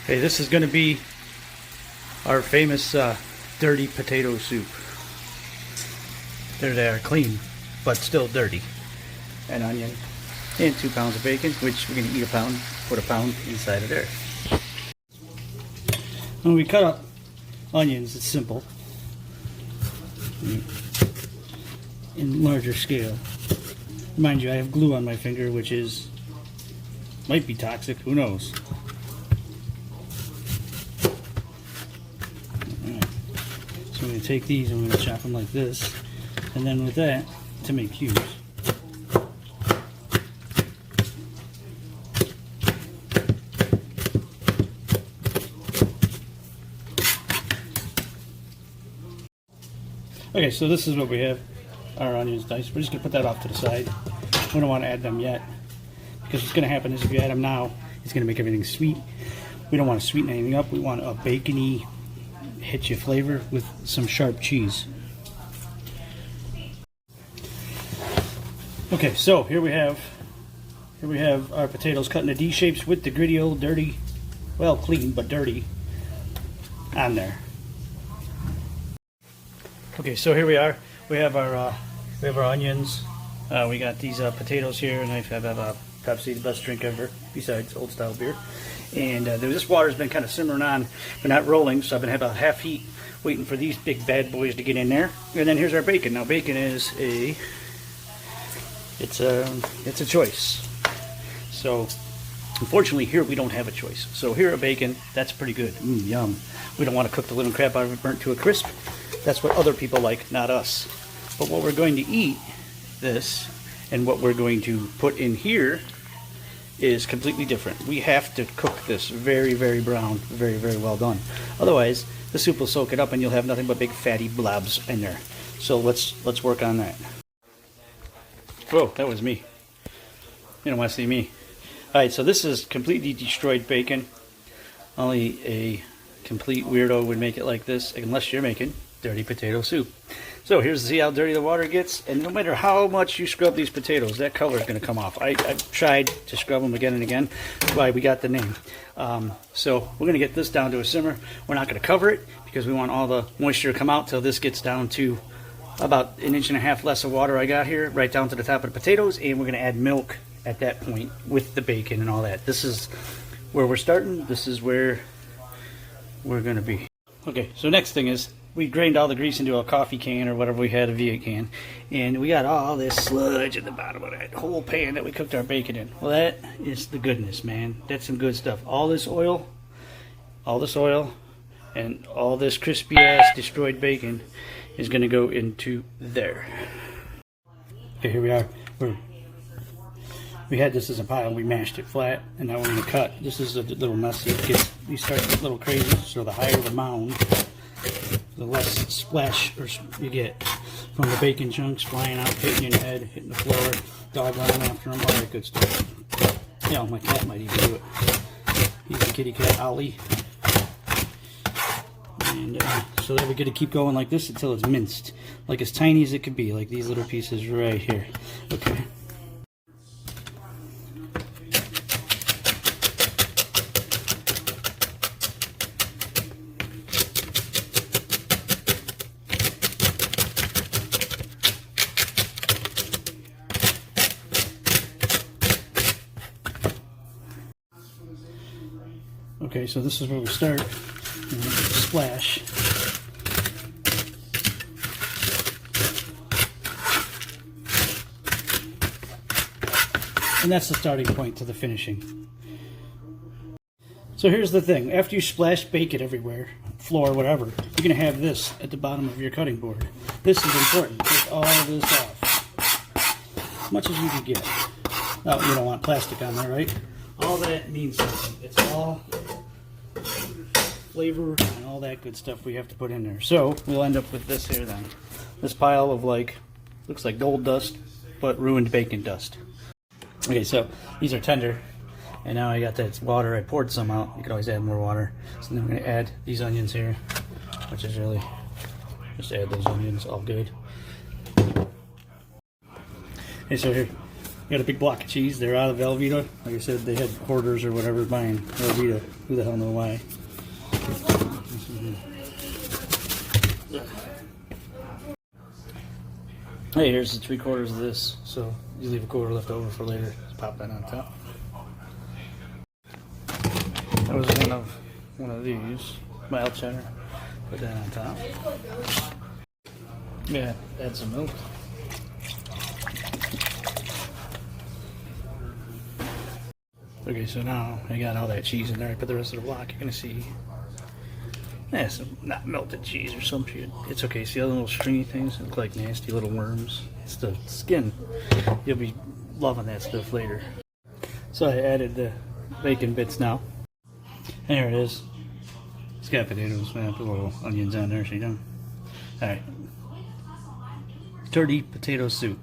Hey, this is going to be our famous dirty potato soup. There they are, clean, but still dirty. An onion and 2 pounds of bacon, which we're going to eat a pound, put a pound inside of there. When we cut up onions, it's simple. In larger scale. Mind you, I have glue on my finger, which might be toxic, who knows. So I'm going to take these and I'm going to chop them like this, and then with that, to make cubes. Okay, so this is what we have, our onions diced. We're just going to put that off to the side. We don't want to add them yet, because what's going to happen is if you add them now, it's going to make everything sweet. We don't want to sweeten anything up. We want a bacony, hit you flavor with some sharp cheese. Okay, so here we have our potatoes cut into D shapes with the gritty old dirty, well, clean but dirty on there. Okay, so here we are. We have our onions. We got these potatoes here, and I have Pepsi, the best drink ever, besides old style beer. And this water's been kind of simmering on, but not rolling, so I've been about half heat, waiting for these big bad boys to get in there. And then here's our bacon. Now bacon is it's a choice. So unfortunately here we don't have a choice. So here at bacon, that's pretty good. Yum. We don't want to cook the living crap out of it, burnt to a crisp. That's what other people like, not us. But what we're going to eat, this, and what we're going to put in here is completely different. We have to cook this very, very brown, very, very well done. Otherwise, the soup will soak it up and you'll have nothing but big fatty blobs in there. So let's work on that. Whoa, that was me. You don't want to see me. Alright, so this is completely destroyed bacon. Only a complete weirdo would make it like this, unless you're making dirty potato soup. So here's to see how dirty the water gets, and no matter how much you scrub these potatoes, that color is going to come off. I've tried to scrub them again and again. That's why we got the name. So we're going to get this down to a simmer. We're not going to cover it because we want all the moisture to come out till this gets down to about 1.5 inches less of water I got here, right down to the top of the potatoes, and we're going to add milk at that point with the bacon and all that. This is where we're starting. This is where we're going to be. Okay, so next thing is, we drained all the grease into a coffee can or whatever we had, a V8 can, and we got all this sludge at the bottom of that whole pan that we cooked our bacon in. Well, that is the goodness, man. That's some good stuff. All this oil, and all this crispy ass destroyed bacon is going to go into there. Okay, here we are. We had this as a pile, we mashed it flat, and now we're going to cut. This is a little messy. We start to get a little crazy, so the higher the mound, the less splash you get from the bacon chunks flying out, hitting your head, hitting the floor, dog running after them, all that good stuff. Yeah, my cat might even do it. He's a kitty cat, Ollie. And so then we're going to keep going like this until it's minced, like as tiny as it could be, like these little pieces right here. Okay. Okay, so this is where we start. Splash. And that's the starting point to the finishing. So here's the thing. After you splash bacon everywhere, floor, whatever, you're going to have this at the bottom of your cutting board. This is important. Take all this off. As much as you can get. Oh, you don't want plastic on there, right? All that means something. It's all flavor and all that good stuff we have to put in there. So we'll end up with this here then. This pile of looks like gold dust, but ruined bacon dust. Okay, so these are tender, and now I got that water. I poured some out. You could always add more water. So then I'm going to add these onions here, which is really just add those onions, all good. Okay, so here Got a big block of cheese. They're out of Velveeta. Like I said, they had Hoarders or whatever buying Velveeta. Who the hell know why? Hey, here's the 3/4 of this. So you leave a quarter left over for later. Just pop that on top. That was one of these. Mild cheddar. Put that on top. Yeah, add some milk. Okay, so now I got all that cheese in there. I put the rest of the block. You're gonna see, some not melted cheese or some shit. It's okay. See all the little stringy things? They look like nasty little worms. It's the skin. You'll be loving that stuff later. So I added the bacon bits now. And there it is. It's got potatoes. I put little onions on there, so you know. All right. Turkey potato soup.